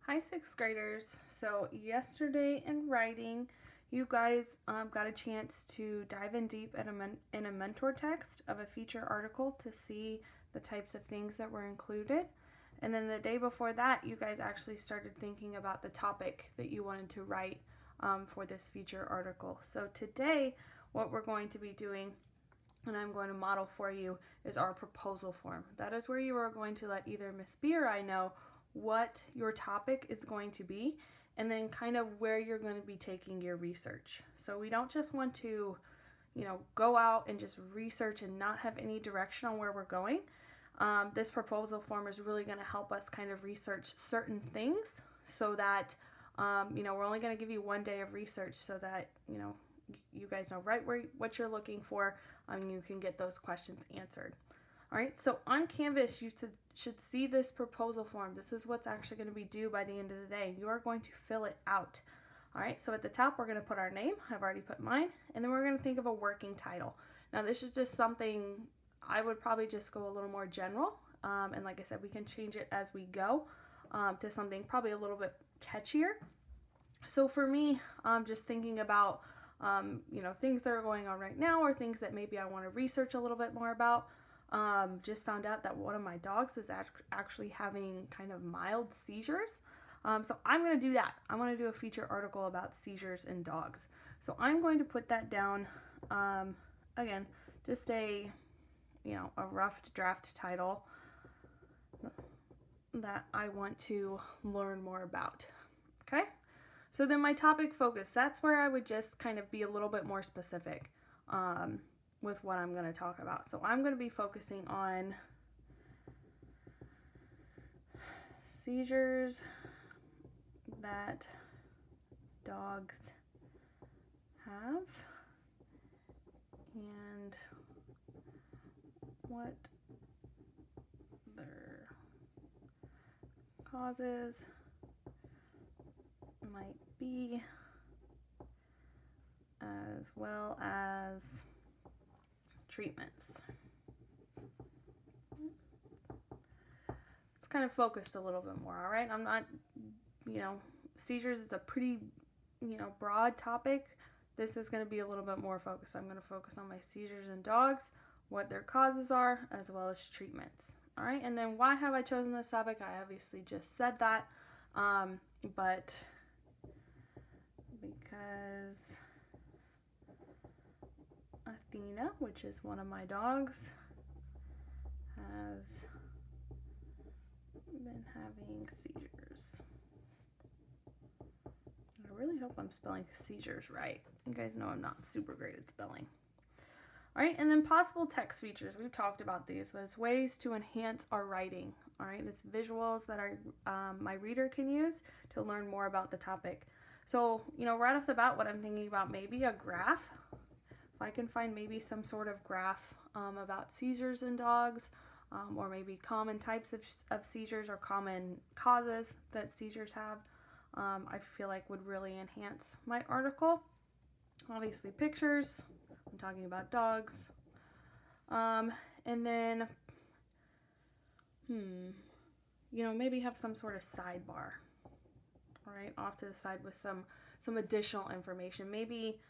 Hi, sixth graders. So, yesterday in writing, you guys got a chance to dive in deep in a mentor text of a feature article to see the types of things that were included. And then the day before that, you guys actually started thinking about the topic that you wanted to write for this feature article. So, today, what we're going to be doing and I'm going to model for you is our proposal form. That is where you are going to let either Miss B or I know what your topic is going to be and then kind of where you're going to be taking your research. So we don't just want to, go out and just research and not have any direction on where we're going. This proposal form is really going to help us kind of research certain things so that, we're only going to give you one day of research so that, you guys know right what you're looking for and you can get those questions answered. All right, so on Canvas, you should see this proposal form. This is what's actually going to be due by the end of the day. You are going to fill it out. All right, so at the top, we're going to put our name. I've already put mine. And then we're going to think of a working title. Now, this is just something I would probably just go a little more general. And like I said, we can change it as we go to something probably a little bit catchier. So for me, just thinking about things that are going on right now or things that maybe I want to research a little bit more about. Just found out that one of my dogs is actually having kind of mild seizures. So I'm going to do that. I'm going to do a feature article about seizures in dogs. So I'm going to put that down, again, just a rough draft title that I want to learn more about. Okay? So then my topic focus, that's where I would just kind of be a little bit more specific with what I'm going to talk about. So I'm going to be focusing on seizures that dogs have and what their causes might be, as well as treatments. It's kind of focused a little bit more, all right? I'm not, seizures is a pretty, broad topic. This is going to be a little bit more focused. I'm going to focus on my seizures in dogs, what their causes are, as well as treatments. All right, and then why have I chosen this topic? I obviously just said that, but because Athena, which is one of my dogs, has been having seizures. I really hope I'm spelling seizures right. You guys know I'm not super great at spelling. All right, and then possible text features. We've talked about these. There's ways to enhance our writing. All right, it's visuals that my reader can use to learn more about the topic. So, right off the bat, what I'm thinking about, maybe a graph. If I can find maybe some sort of graph about seizures in dogs, or maybe common types of seizures or common causes that seizures have, I feel like would really enhance my article. Obviously, pictures. I'm talking about dogs. And then, maybe have some sort of sidebar. All right, off to the side with some additional information. Maybe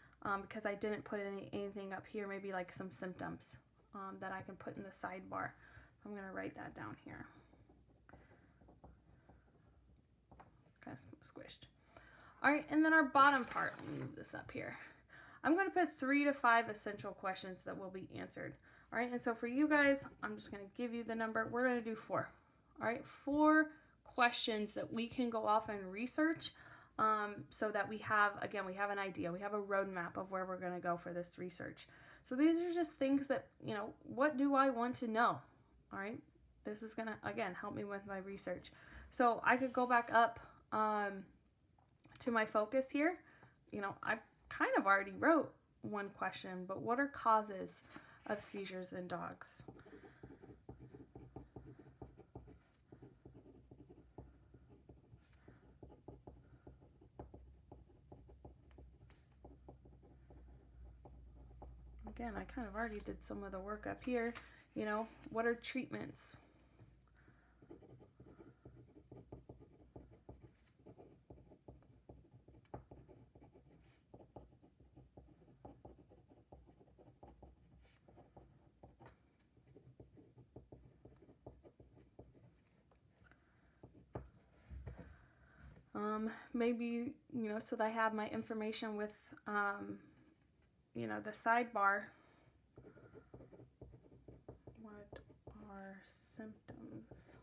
because I didn't put anything up here, maybe like some symptoms that I can put in the sidebar. I'm going to write that down here. Kind of squished. All right, and then our bottom part, let me move this up here. I'm going to put 3 to 5 essential questions that will be answered. All right, and so for you guys, I'm just going to give you the number. We're going to do 4. All right, 4 questions that we can go off and research so that we have an idea. We have a roadmap of where we're going to go for this research. So these are just things that, what do I want to know? All right, this is going to, again, help me with my research. So I could go back up to my focus here. I kind of already wrote one question, but what are causes of seizures in dogs? Again, I kind of already did some of the work up here. What are treatments? Maybe, so that I have my information with, the sidebar. What are symptoms?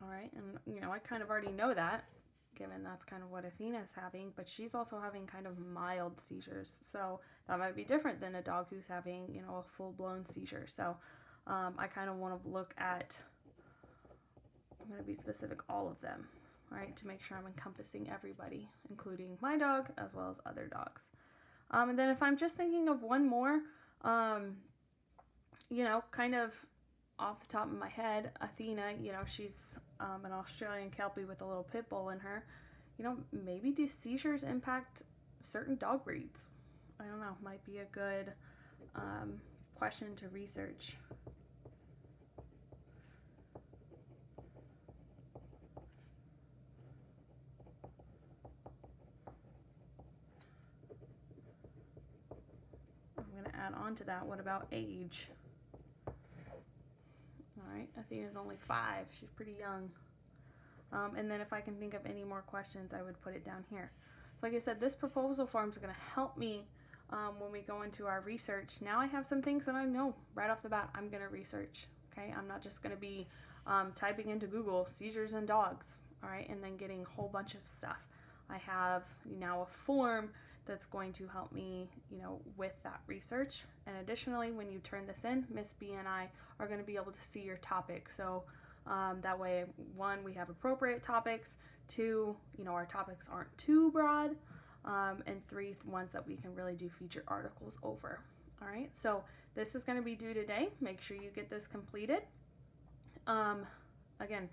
All right, and, I kind of already know that, given that's kind of what Athena's having, but she's also having kind of mild seizures. So that might be different than a dog who's having, a full-blown seizure. So I kind of want to look at, I'm going to be specific, all of them, right, to make sure I'm encompassing everybody, including my dog as well as other dogs. And then if I'm just thinking of one more, kind of off the top of my head, Athena, she's an Australian Kelpie with a little pit bull in her. Maybe do seizures impact certain dog breeds? I don't know. Might be a good question to research. I'm going to add on to that. What about age? All right, Athena's only 5. She's pretty young. And then if I can think of any more questions, I would put it down here. So like I said, this proposal form is going to help me when we go into our research. Now I have some things that I know right off the bat I'm going to research. Okay, I'm not just going to be typing into Google seizures in dogs, all right, and then getting a whole bunch of stuff. I have now a form that's going to help me, with that research. And additionally, when you turn this in, Miss B and I are going to be able to see your topic. So that way, 1, we have appropriate topics. 2, our topics aren't too broad. And 3, ones that we can really do featured articles over. All right, so this is going to be due today. Make sure you get this completed. Again,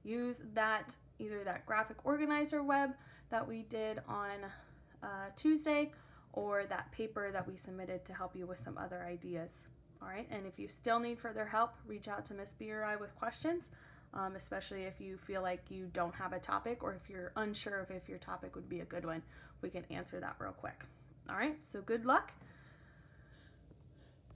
use that, either that graphic organizer web that we did on Tuesday, or that paper that we submitted to help you with some other ideas. All right, and if you still need further help, reach out to Miss B or I with questions, especially if you feel like you don't have a topic, or if you're unsure of if your topic would be a good one. We can answer that real quick. All right, so good luck,